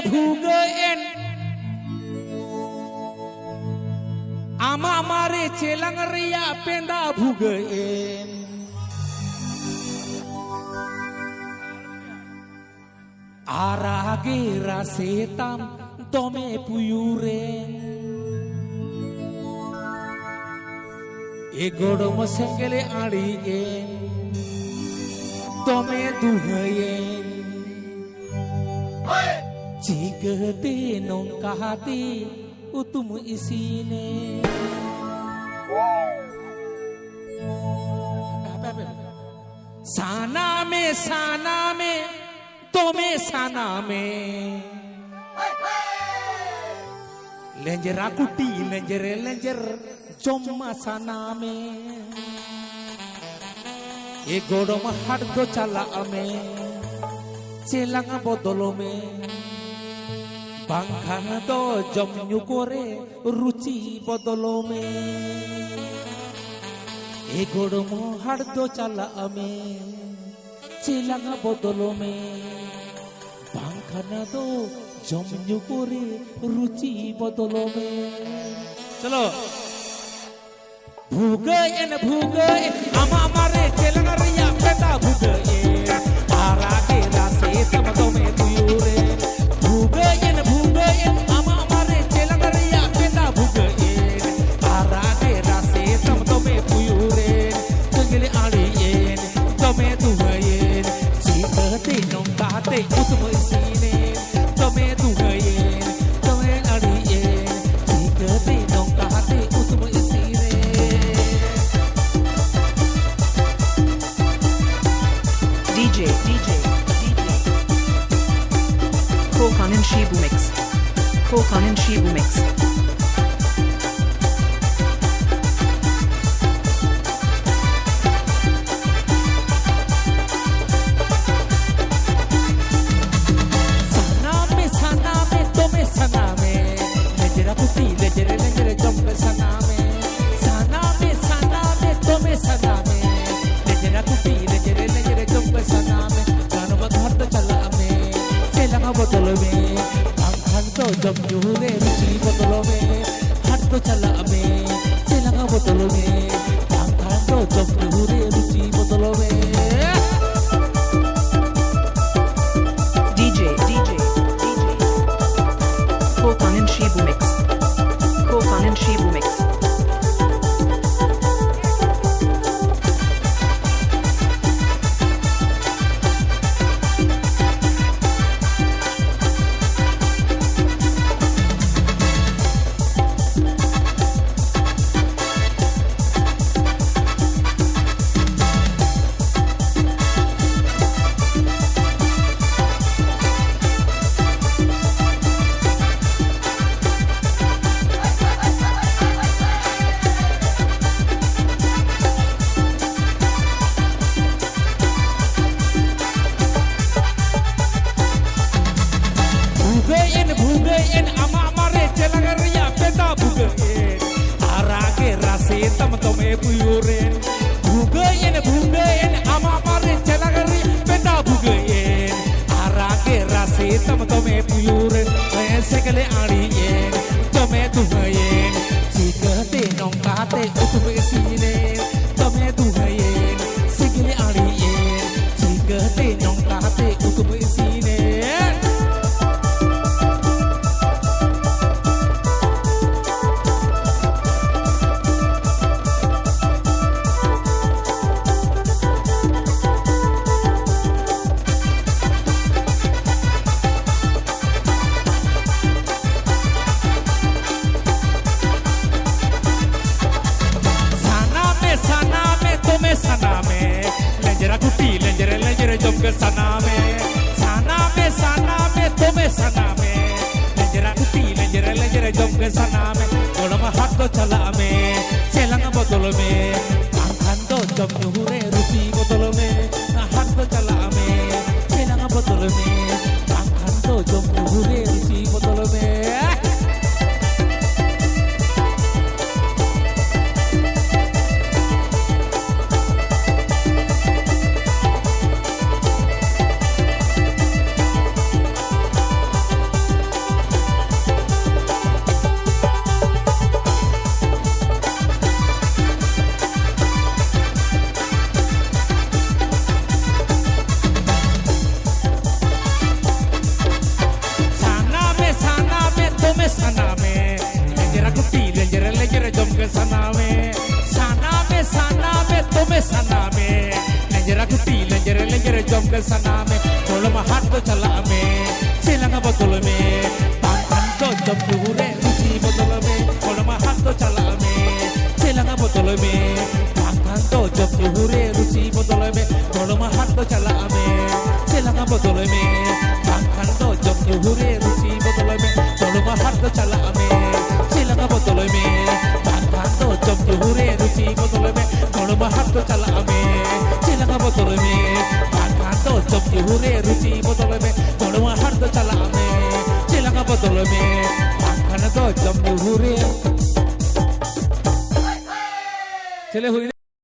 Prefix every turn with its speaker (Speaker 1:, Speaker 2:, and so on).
Speaker 1: Bhugain Ama mare celang ria penda Bhugain Arage rasetam tome puyuren Egodom sengele adigen tome duhayen Jigate nong kahati utum isine Saname saname tome saname Lenjer akuti lenjer jomma saname E godom haddo chala ame celanga bodolome bangkhana do jomnyu kore ruchi bodolome E godom haddo chala ame celanga bodolome bangkhana do jomnyu kore ruchi bodolome chalo Bhugain ama mare celanga ria peta Bhugain arage rase tam tome tuyure Bhugain ama mare celanga ria peta Bhugain arage rase tam tome tuyure tengile alien tome tuhayen jikate nong kate utmo isine tome tuhayen tome alien jikate nong kate utmo isine
Speaker 2: DJ Kokanin Shibu Mix
Speaker 1: Saname tome saname lejera puti lejere jombe saname Saname tome saname lejera puti lejere jombe saname kanuma gharta chala ame celanga bodolome bangkhan to jomnyu re ruchi bodolome hatto chala ame celanga bodolome bangkhan to jomnyu re ruchi bodolome
Speaker 2: DJ Kokanin Shibu Mix
Speaker 1: Bhugain ama mare celanga ria peta Bhugain arage rase tam tome puyuren Bhugain ama mare celanga ria peta Bhugain arage rase tam tome puyuren segale adiyen tome tuhayen jikate nong kate utme isine tome tuhayen segale adiyen jikate nong kate utme isine Saname tome saname lenjera kuti lenjere jomke saname tome saname lenjera kuti lenjere jomke saname golama hatto chala ame celanga bodolome bangkhan do jomnyu re ruchi bodolome hatto chala ame celanga bodolome bangkhan do jomnyu re ruchi bodolome जंगल सना में थोड़ा में हाथ तो चला में सिलंगा बदल में पाखन तो जब पूरे रुचि बदल में थोड़ा में हाथ तो चला में सिलंगा बदल में पाखन तो जब पूरे रुचि बदल में थोड़ा में हाथ तो चला में सिलंगा बदल में पाखन तो जब पूरे रुचि बदल में थोड़ा में हाथ तो चला में सिलंगा बदल में पाखन तो जब पूरे रुचि बदल में थोड़ा में हाथ तो चला में सिलंगा बदल में पाखन तो जब पूरे रुचि बदल में थोड़ा में हाथ तो चला में सिलंगा बदल में पाखन तो जब पूरे चले हुई